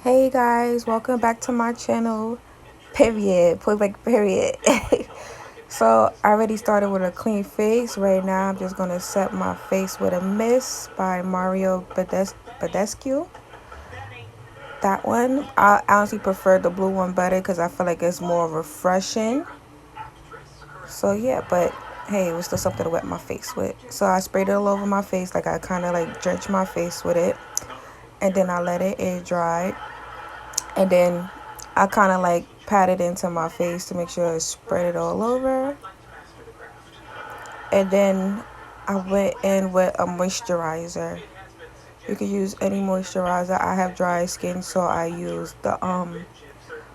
Hey guys, welcome back to my channel. Period. Point blank period. So I already started with a clean face. Right now I'm just gonna set my face with a mist by Mario Badescu. That one. I honestly prefer the blue one better because I feel like it's more refreshing. So yeah, but hey, it was still something to wet my face with. So I sprayed it all over my face, like I kind of like drenched my face with it, and then I let it air dry. And then I kind of like pat it into my face to make sure I spread it all over. And then I went in with a moisturizer. You can use any moisturizer. I have dry skin, so I use the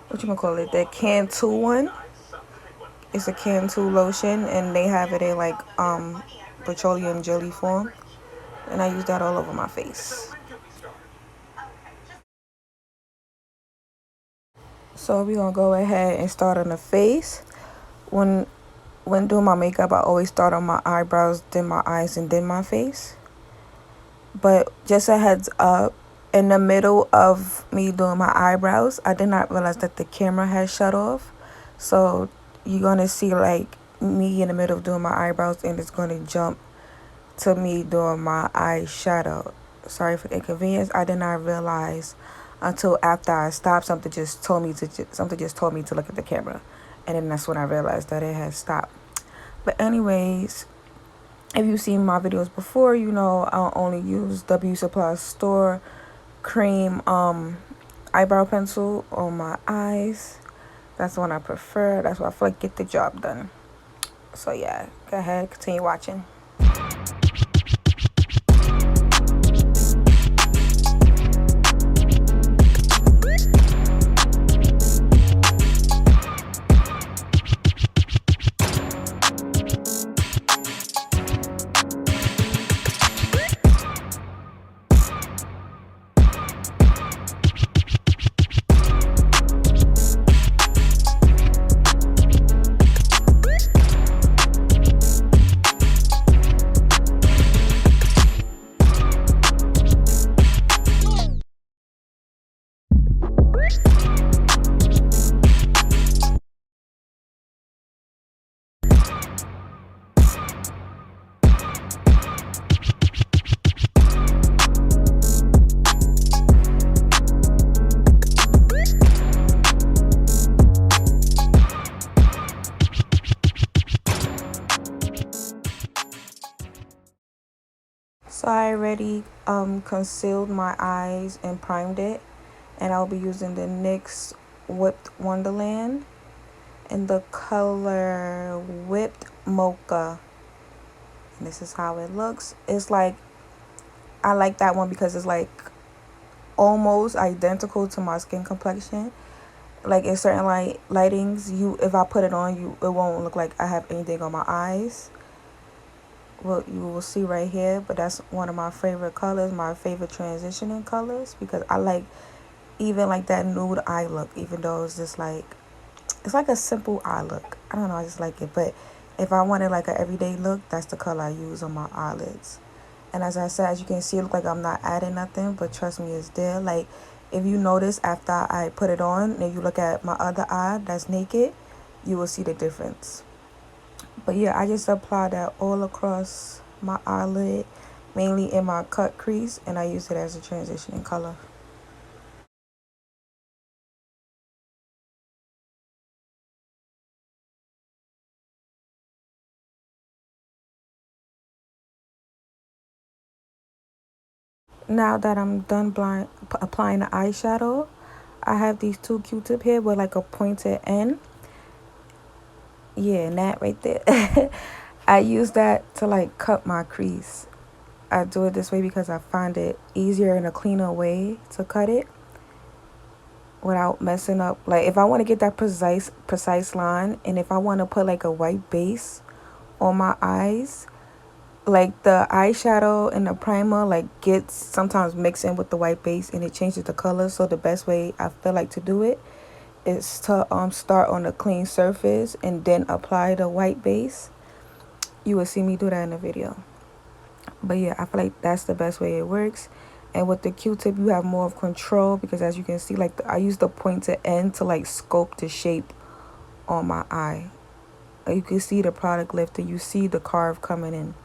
whatchamacallit, the Cantu one. It's a Cantu lotion, and they have it in like petroleum jelly form. And I use that all over my face. So we're gonna go ahead and start on the face. When doing my makeup, I always start on my eyebrows, then my eyes, and then my face. But just a heads up, in the middle of me doing my eyebrows, I did not realize that the camera had shut off. So you're gonna see like me in the middle of doing my eyebrows, and it's gonna jump to me doing my eyeshadow. Sorry for the inconvenience. I did not realize until after I stopped. Something just told me to look at the camera, and then that's when I realized that it had stopped. But anyways, if you've seen my videos before, you know I only use W Supply Store cream eyebrow pencil on my eyes. That's the one I prefer. That's what I feel like get the job done. So yeah, go ahead, continue watching. So I already concealed my eyes and primed it, and I'll be using the NYX Whipped Wonderland in the color Whipped Mocha. And this is how it looks. It's like, I like that one because it's like almost identical to my skin complexion. Like in certain lightings, if I put it on, it won't look like I have anything on my eyes. Well, you will see right here, but that's one of my favorite colors, my favorite transitioning colors, because I like even like that nude eye look, even though it's just like, it's like a simple eye look. I don't know, I just like it. But if I wanted like an everyday look, that's the color I use on my eyelids. And as I said, as you can see, it looks like I'm not adding nothing, but trust me, it's there. Like, if you notice after I put it on, and you look at my other eye that's naked, you will see the difference. But yeah, I just apply that all across my eyelid, mainly in my cut crease, and I use it as a transitioning color. Now that I'm done applying the eyeshadow, I have these two Q-tip here with like a pointed end. Yeah, and that right there. I use that to like cut my crease. I do it this way because I find it easier and a cleaner way to cut it without messing up. Like if I want to get that precise line, and if I want to put like a white base on my eyes, like the eyeshadow and the primer like gets sometimes mixed in with the white base, and it changes the color. So the best way I feel like to do it is to start on a clean surface and then apply the white base. You will see me do that in the video. But yeah, I feel like that's the best way it works. And with the Q-tip, you have more of control because as you can see, like I use the pointed end to like sculpt the shape on my eye. You can see the product lifter. You see the carve coming in.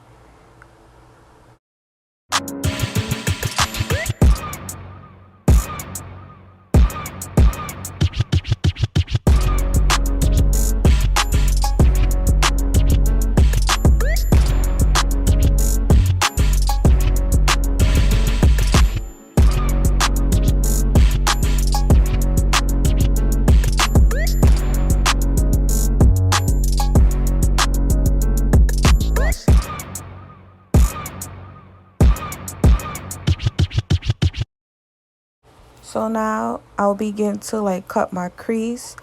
So now I'll begin to like cut my crease.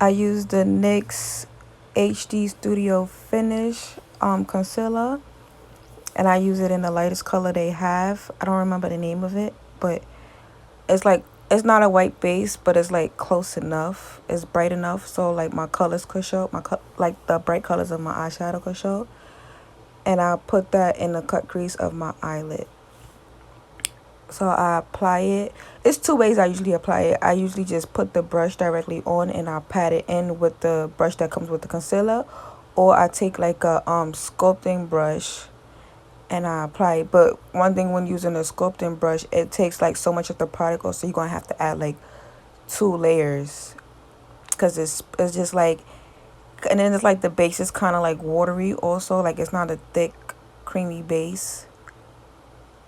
I use the NYX HD Studio Finish concealer, and I use it in the lightest color they have. I don't remember the name of it, but it's like, it's not a white base, but it's like close enough. It's bright enough so like my colors could show, like the bright colors of my eyeshadow could show. And I put that in the cut crease of my eyelid. So I apply it. It's two ways I usually apply it. I usually just put the brush directly on and I pat it in with the brush that comes with the concealer, or I take like a sculpting brush and I apply it. But one thing when using a sculpting brush, it takes like so much of the product off, so you're gonna have to add like 2 layers because it's just like, and then it's like the base is kind of like watery also, like it's not a thick creamy base.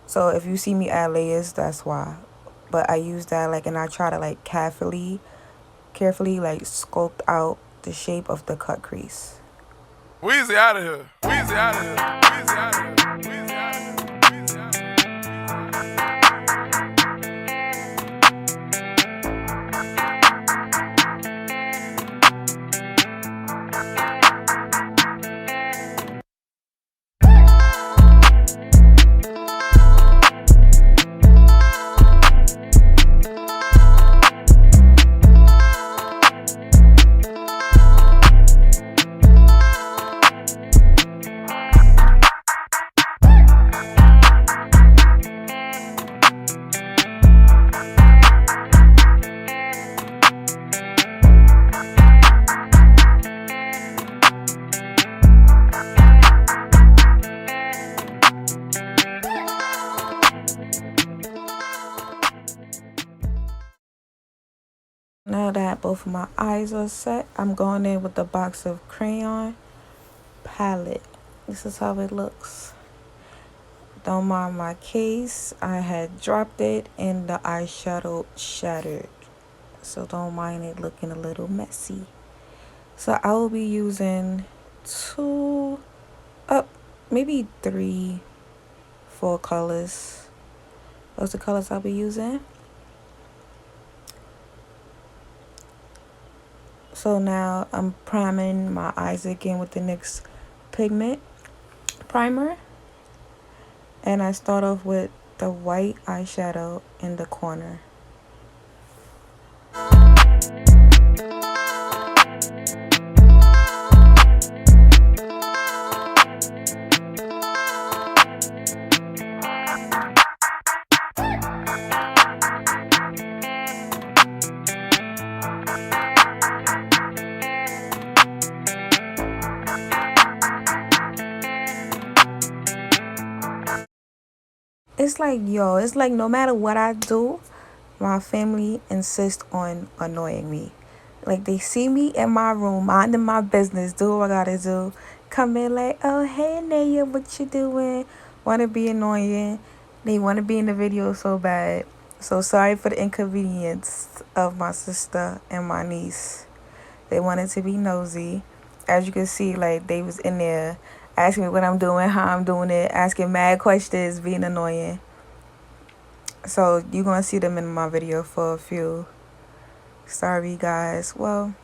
So if you see me add layers, that's why. But I use that like, and I try to like carefully like sculpt out the shape of the cut crease. Weezy out of here. Weezy out of here. Weezy out of here. Weezy out of here. Now that both of my eyes are set, I'm going in with the Box of Crayon Palette. This is how it looks. Don't mind my case. I had dropped it and the eyeshadow shattered. So don't mind it looking a little messy. So I will be using 2, maybe 3, 4 colors. Those are the colors I'll be using. So now I'm priming my eyes again with the NYX Pigment Primer. And I start off with the white eyeshadow in the corner. It's like, yo, it's like no matter what I do, my family insists on annoying me. Like they see me in my room, minding my business, do what I gotta do. Come in like, oh, hey, Naya, what you doing? Want to be annoying. They want to be in the video so bad. So sorry for the inconvenience of my sister and my niece. They wanted to be nosy. As you can see, like they was in there asking me what I'm doing, how I'm doing it, asking mad questions, being annoying. So you're going to see them in my video for a few. Sorry, guys. Well,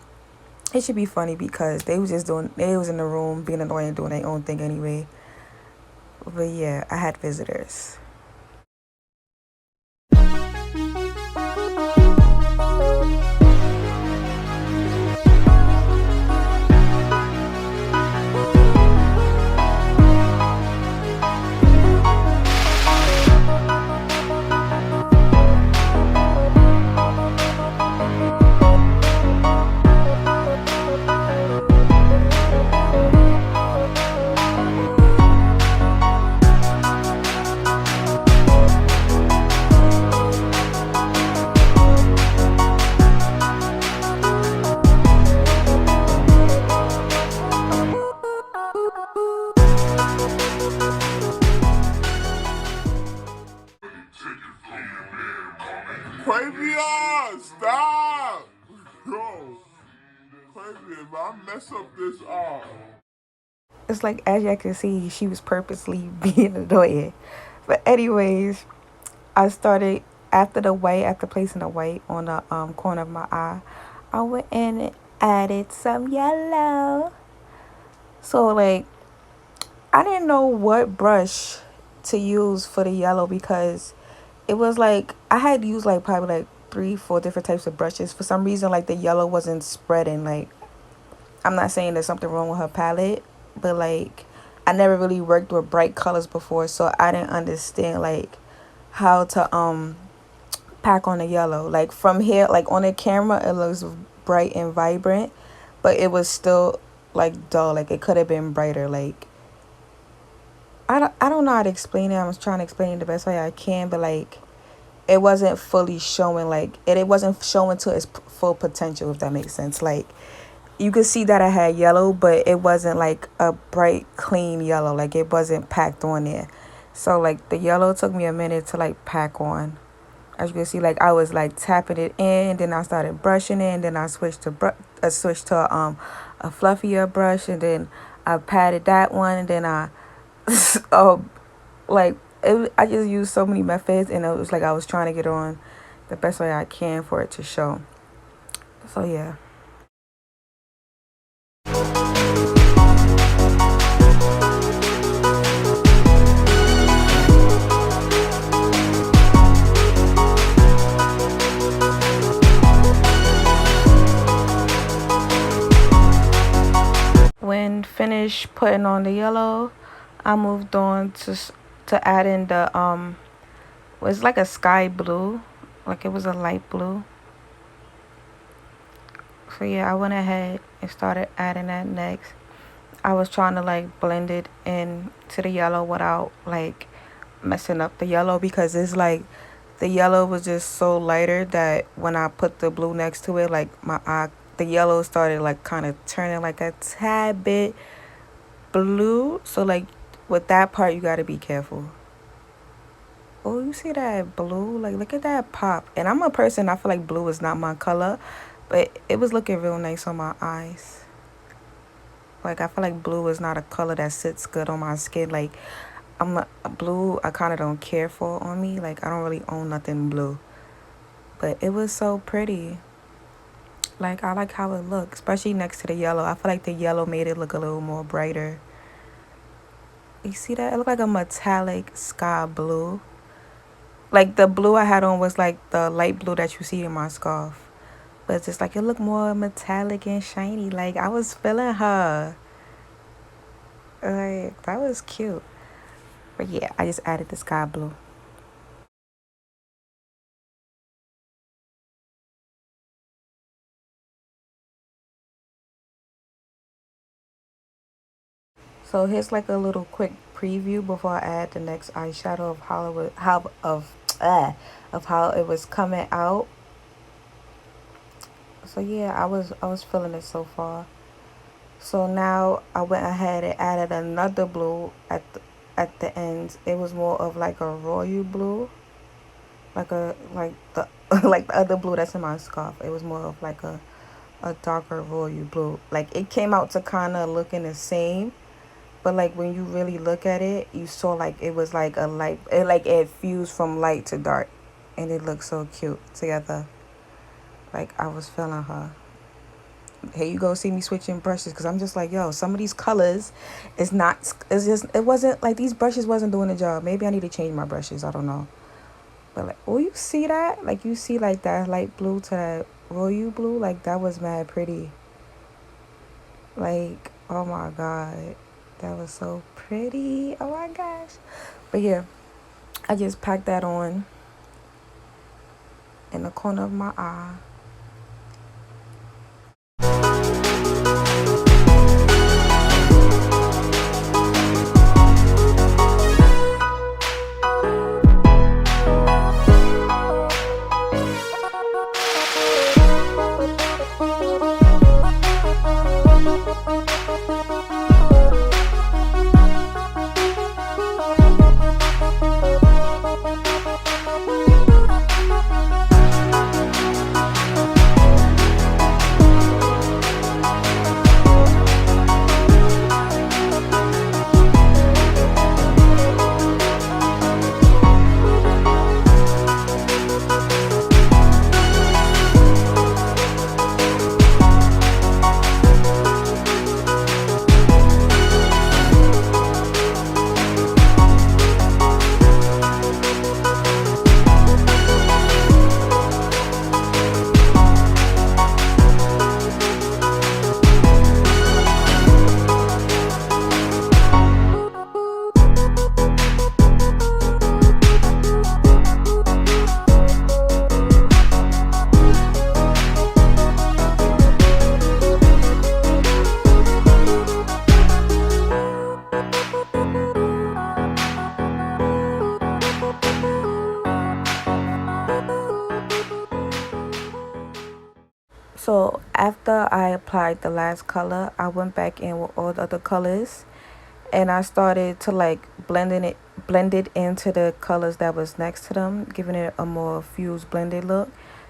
it should be funny because they was in the room being annoying, doing their own thing anyway. But yeah, I had visitors. if I mess up this arm. It's like, as y'all can see, she was purposely being annoying. But anyways, I started after placing the white on the corner of my eye, I went in and added some yellow. So like, I didn't know what brush to use for the yellow because it was like I had used like probably like 3-4 different types of brushes. For some reason, like the yellow wasn't spreading. Like, I'm not saying there's something wrong with her palette, but like I never really worked with bright colors before, so I didn't understand like how to pack on the yellow. Like from here, like on the camera, it looks bright and vibrant, but it was still like dull. Like it could have been brighter. Like I don't know how to explain it. I was trying to explain it the best way I can, but like it wasn't fully showing. Like it wasn't showing to its full potential, if that makes sense. Like you could see that I had yellow, but it wasn't like a bright, clean yellow. Like it wasn't packed on there. So like the yellow took me a minute to like pack on. As you can see, like I was like tapping it in, then I started brushing it, and then I switched to a fluffier brush, and then I patted that one, and then I like I just used so many methods, and it was like I was trying to get on the best way I can for it to show. So yeah. When finished putting on the yellow, I moved on to add in the it's like a sky blue, like it was a light blue. So yeah, I went ahead and started adding that next. I was trying to like blend it in to the yellow without like messing up the yellow, because it's like the yellow was just so lighter that when I put the blue next to it, like the yellow started like kind of turning like a tad bit blue. So like with that part, you got to be careful. Oh, you see that blue? Like, look at that pop. And I'm a person, I feel like blue is not my color, but it was looking real nice on my eyes. Like, I feel like blue is not a color that sits good on my skin. Like, blue, I kind of don't care for on me. Like, I don't really own nothing blue. But it was so pretty. Like, I like how it looks, especially next to the yellow. I feel like the yellow made it look a little more brighter. You see that? It looked like a metallic sky blue. Like, the blue I had on was like the light blue that you see in my scarf. But it's just like it looked more metallic and shiny. Like, I was feeling her. Like, that was cute. But yeah, I just added the sky blue. So here's like a little quick preview before I add the next eyeshadow of how it was coming out. So yeah, I was feeling it so far. So now I went ahead and added another blue at the ends. It was more of like a royal blue, like the like the other blue that's in my scarf. It was more of like a darker royal blue. Like it came out to kind of looking the same, but like when you really look at it, you saw like it was like a light. It fused from light to dark, and it looked so cute together. Like I was feeling her. Here you go, see me switching brushes, because I'm just like, yo, some of these colors it wasn't like these brushes wasn't doing the job. Maybe I need to change my brushes, I don't know. But like, oh, you see that? Like you see like that light blue to that royal blue? Like that was mad pretty. Like, oh my god, that was so pretty. Oh my gosh. But yeah, I just packed that on in the corner of my eye. So after I applied the last color, I went back in with all the other colors and I started to like blend it into the colors that was next to them, giving it a more fused blended look.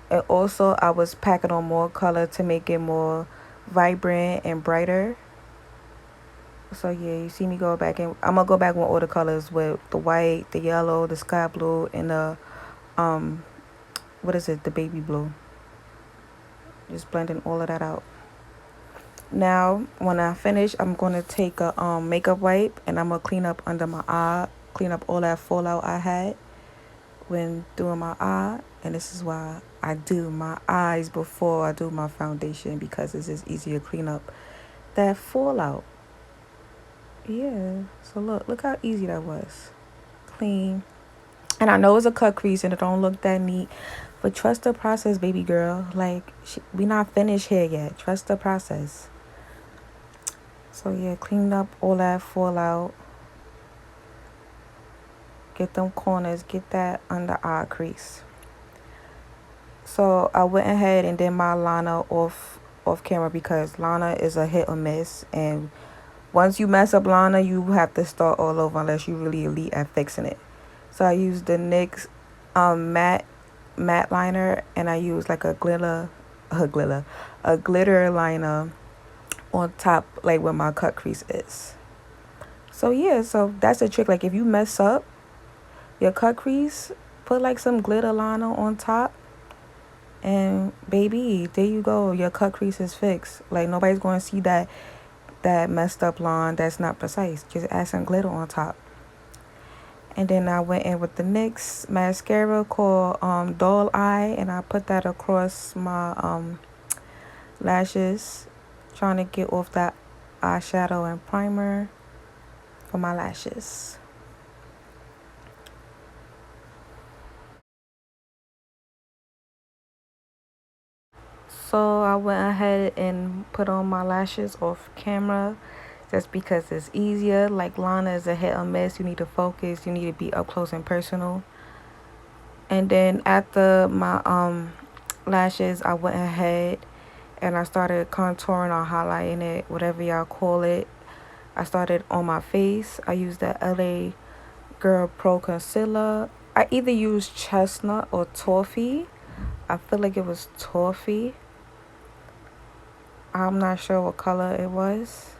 And also I was packing on more color to make it more vibrant and brighter. So yeah, you see me go back in. I'm gonna go back with all the colors with the white, the yellow, the sky blue, and the um what is it, the baby blue. Just blending all of that out. Now, when I finish, I'm going to take a makeup wipe and I'm going to clean up under my eye, clean up all that fallout I had when doing my eye. And this is why I do my eyes before I do my foundation, because it's just easier to clean up that fallout. Yeah, so look how easy that was. Clean. And I know it's a cut crease and it don't look that neat, but trust the process, baby girl. Like, we not finished here yet. Trust the process. So yeah, clean up all that fallout. Get them corners, get that under eye crease. So I went ahead and did my liner off camera, because liner is a hit or miss, and once you mess up liner, you have to start all over unless you really elite at fixing it. So I used the NYX matte liner, and I used like a glitter liner on top, like where my cut crease is. So yeah, so that's a trick. Like if you mess up your cut crease, put like some glitter liner on top, and baby, there you go, your cut crease is fixed. Like nobody's going to see that messed up line that's not precise. Just add some glitter on top. And then I went in with the NYX mascara called Doll Eye, and I put that across my lashes, trying to get off that eyeshadow and primer for my lashes. So I went ahead and put on my lashes off camera, just because it's easier. Like liner is a hit or miss. You need to focus. You need to be up close and personal. And then after my lashes, I went ahead and I started contouring or highlighting it, whatever y'all call it. I started on my face. I used the LA Girl Pro Concealer. I either used chestnut or toffee. I feel like it was toffee. I'm not sure what color it was,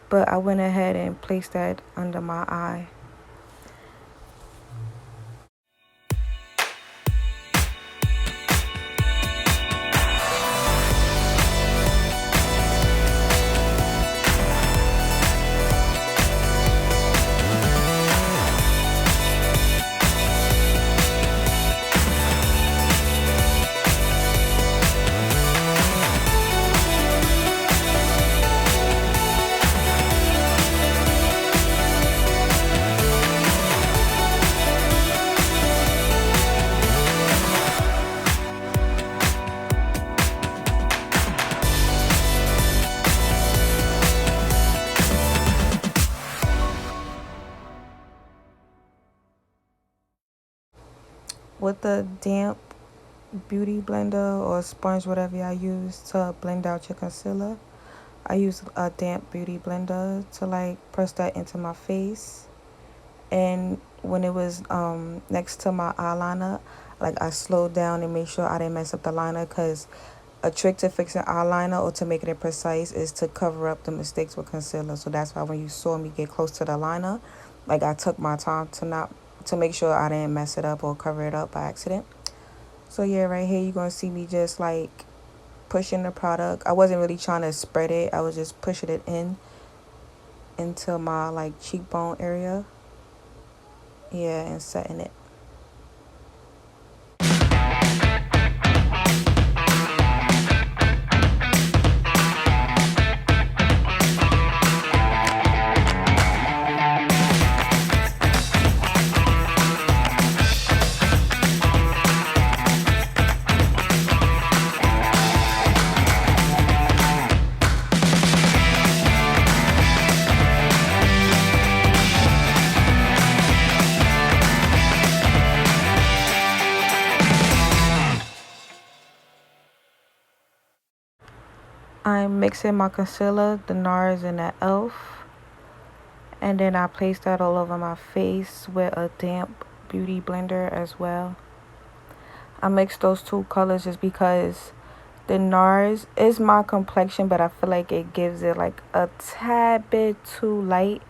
but I went ahead and placed that under my eye. With the damp beauty blender or sponge, whatever y'all use to blend out your concealer, I use a damp beauty blender to like press that into my face. And when it was next to my eyeliner, like I slowed down and made sure I didn't mess up the liner, because a trick to fixing eyeliner or to making it precise is to cover up the mistakes with concealer. So that's why when you saw me get close to the liner, like I took my time to make sure I didn't mess it up or cover it up by accident. So yeah, right here you're gonna see me just like pushing the product. I wasn't really trying to spread it. I was just pushing it into my like cheekbone area. Yeah, and setting it. I'm mixing my concealer, the NARS and the e.l.f. And then I place that all over my face with a damp beauty blender as well. I mix those two colors just because the NARS is my complexion, but I feel like it gives it like a tad bit too light.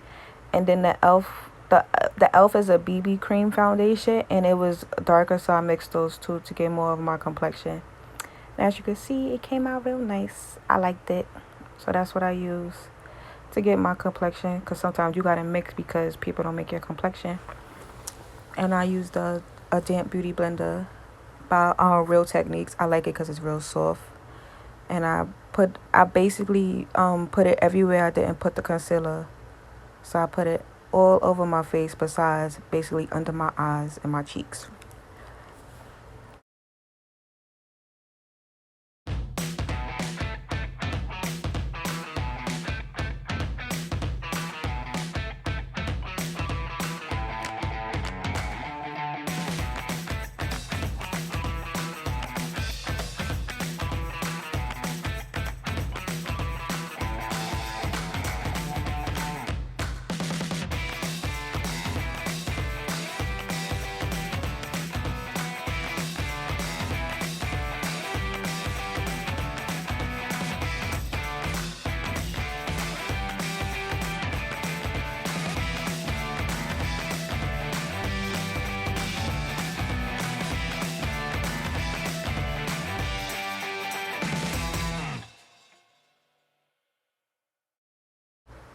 And then the e.l.f. The e.l.f. is a BB cream foundation, and it was darker, so I mixed those two to get more of my complexion. And as you can see, it came out real nice. I liked it, so that's what I use to get my complexion. Cause sometimes you gotta mix because people don't make your complexion. And I used a damp beauty blender by Real Techniques. I like it because it's real soft. And I basically put it everywhere I didn't put the concealer. So I put it all over my face besides basically under my eyes and my cheeks.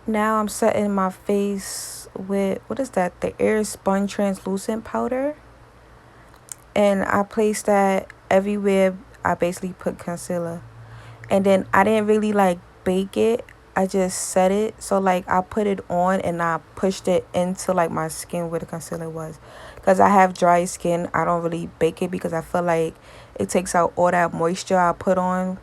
Now I'm setting my face with, what is that? The Air Sponge Translucent Powder. And I placed that everywhere I basically put concealer. And then I didn't really like bake it. I just set it. So like I put it on and I pushed it into like my skin where the concealer was. Because I have dry skin, I don't really bake it because I feel like it takes out all that moisture I put on.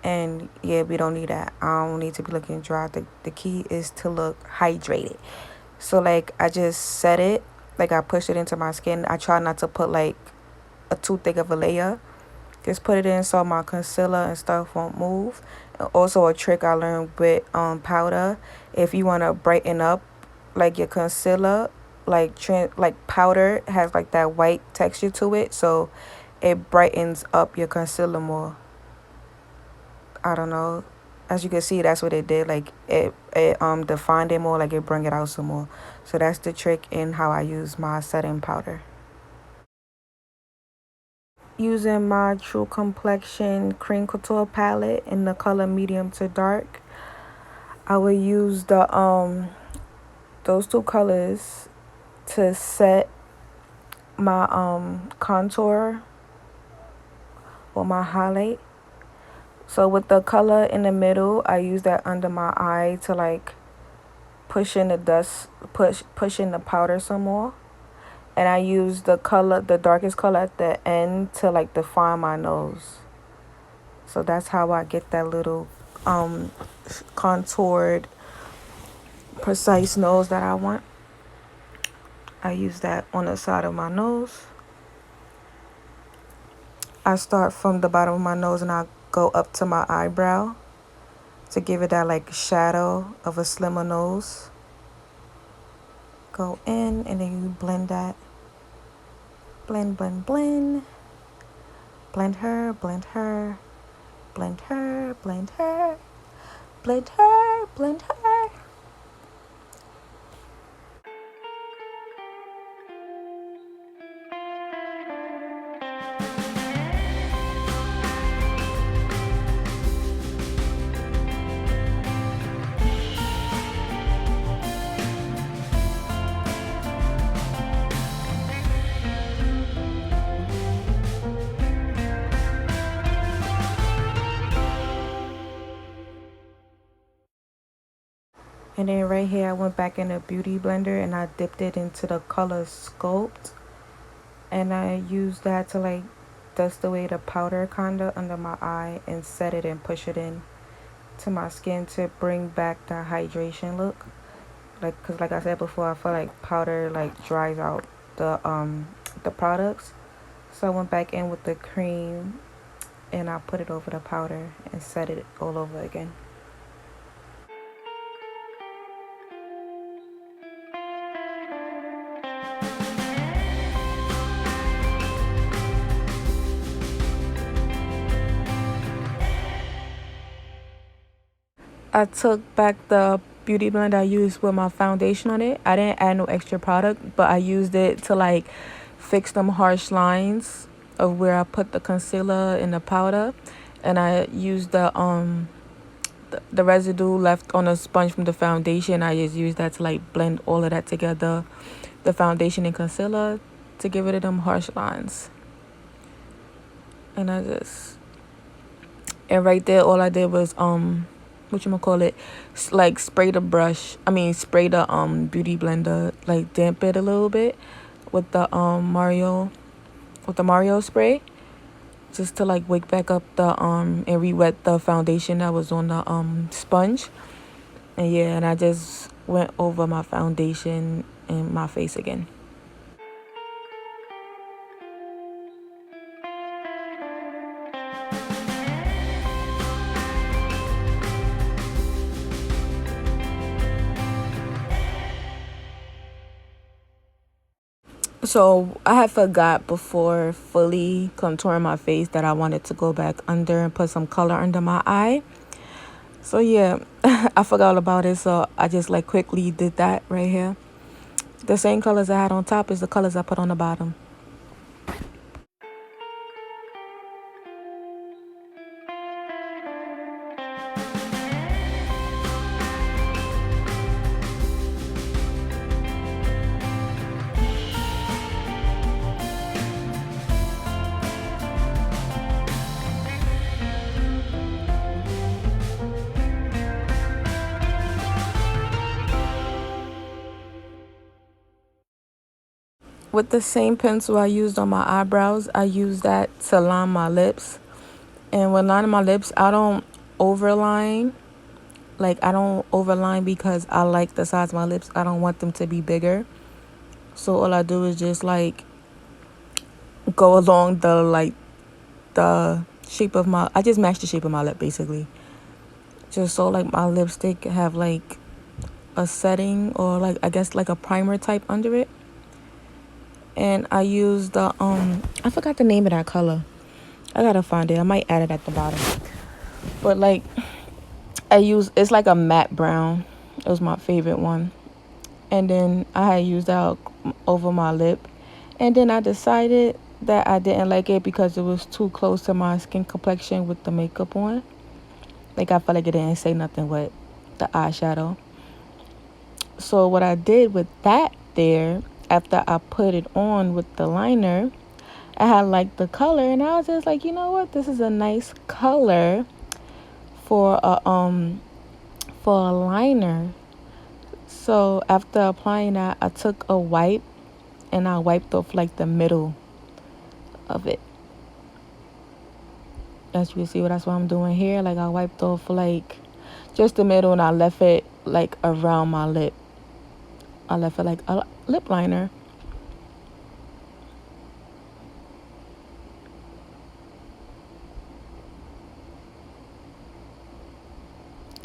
And yeah, we don't need that. I don't need to be looking dry. The key is to look hydrated. So like I just set it, like I pushed it into my skin. I try not to put like a too thick of a layer. Just put it in so my concealer and stuff won't move. And also a trick I learned with powder, if you want to brighten up like your concealer, like powder has like that white texture to it, so it brightens up your concealer more. I don't know. As you can see, that's what it did. Like it defined it more, like it bring it out some more. So that's the trick in how I use my setting powder. Using my True Complexion Cream Couture palette in the color medium to dark, I will use the those two colors to set my contour or my highlight. So with the color in the middle, I use that under my eye to like push in the dust, push in the powder some more. And I use the darkest color at the end to like define my nose. So that's how I get that little contoured, precise nose that I want. I use that on the side of my nose. I start from the bottom of my nose and I go up to my eyebrow to give it that like shadow of a slimmer nose. Go in and then you blend that. Blend, blend, blend. Blend her, blend her. Blend her, blend her. Blend her, blend her. And then right here, I went back in the beauty blender and I dipped it into the color Sculpt. And I used that to like dust away the powder kinda under my eye and set it and push it in to my skin to bring back the hydration look. Like, cause like I said before, I feel like powder like dries out the products. So I went back in with the cream and I put it over the powder and set it all over again. I took back the beauty blend I used with my foundation on it. I didn't add no extra product, but I used it to like fix them harsh lines of where I put the concealer and the powder. And I used the residue left on a sponge from the foundation. I just used that to like blend all of that together, the foundation and concealer, to get rid of them harsh lines. And right there, all I did was like spray the beauty blender, like damp it a little bit with the Mario spray, just to like wake back up the and re-wet the foundation that was on the sponge. And yeah, and I just went over my foundation and my face again. So I had forgot before fully contouring my face that I wanted to go back under and put some color under my eye. So yeah, I forgot about it. So I just like quickly did that right here. The same colors I had on top is the colors I put on the bottom. With the same pencil I used on my eyebrows, I used that to line my lips. And when lining my lips, I don't overline. Like, I don't overline because I like the size of my lips. I don't want them to be bigger. So all I do is just like go along the shape of I just match the shape of my lip basically. Just so like my lipstick have like a setting, or like I guess like a primer type under it. And I use the I forgot the name of that color. I gotta find it. I might add it at the bottom. But like it's like a matte brown. It was my favorite one. And then I had used that over my lip. And then I decided that I didn't like it because it was too close to my skin complexion with the makeup on. Like, I felt like it didn't say nothing with the eyeshadow. So what I did with that there, after I put it on with the liner, I had like the color, and I was just like, you know what, this is a nice color for a liner. So after applying that, I took a wipe and I wiped off like the middle of it. As you can see, that's what I'm doing here. Like, I wiped off like just the middle, and I left it like around my lip. I left it like a lip liner.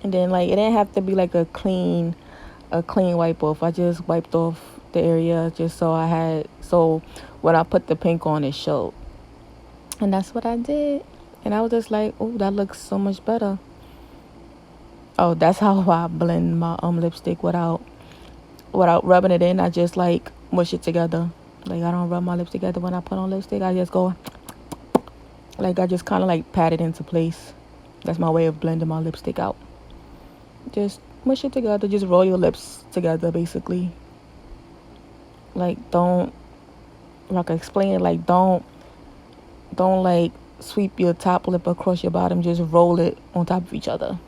And then like it didn't have to be like a clean wipe off. I just wiped off the area just so when I put the pink on, it showed. And that's what I did. And I was just like, oh, that looks so much better. Oh, that's how I blend my lipstick without rubbing it in. I just like mush it together. Like, I don't rub my lips together when I put on lipstick. I just go like, I just kind of like pat it into place. That's my way of blending my lipstick out. Just mush it together. Just roll your lips together, basically. Like, don't, like I explained it, like don't like sweep your top lip across your bottom. Just roll it on top of each other.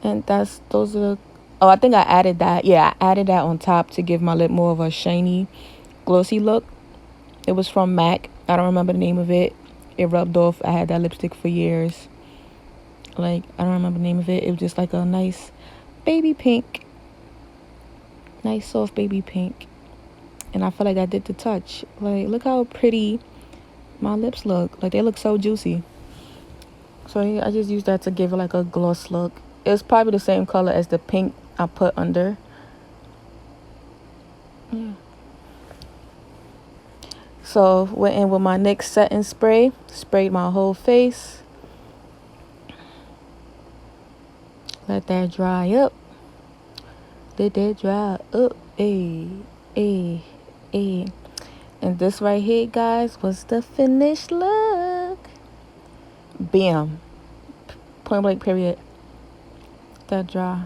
And those are oh, I think I added that. Yeah, I added that on top to give my lip more of a shiny, glossy look. It was from MAC. I don't remember the name of it. It rubbed off. I had that lipstick for years. Like, I don't remember the name of it. It was just like a nice baby pink. Nice soft baby pink. And I feel like I did the touch. Like, look how pretty my lips look. Like, they look so juicy. So I just use that to give it like a gloss look. It's probably the same color as the pink I put under. Yeah. So went in with my NYX setting spray. Sprayed my whole face. Let that dry up. Let that dry up. Ayy. Ayy. Ayy. And this right here, guys, was the finished look. Bam. Point blank period. That dry.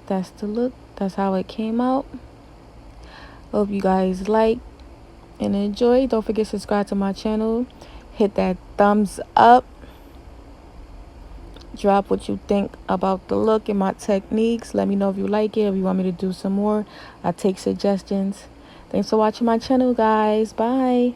That's the look. That's how it came out. Hope you guys like and enjoy. Don't forget to subscribe to my channel. Hit that thumbs up. Drop what you think about the look and my techniques. Let me know if you like it, if you want me to do some more. I take suggestions. Thanks for watching my channel, guys. Bye.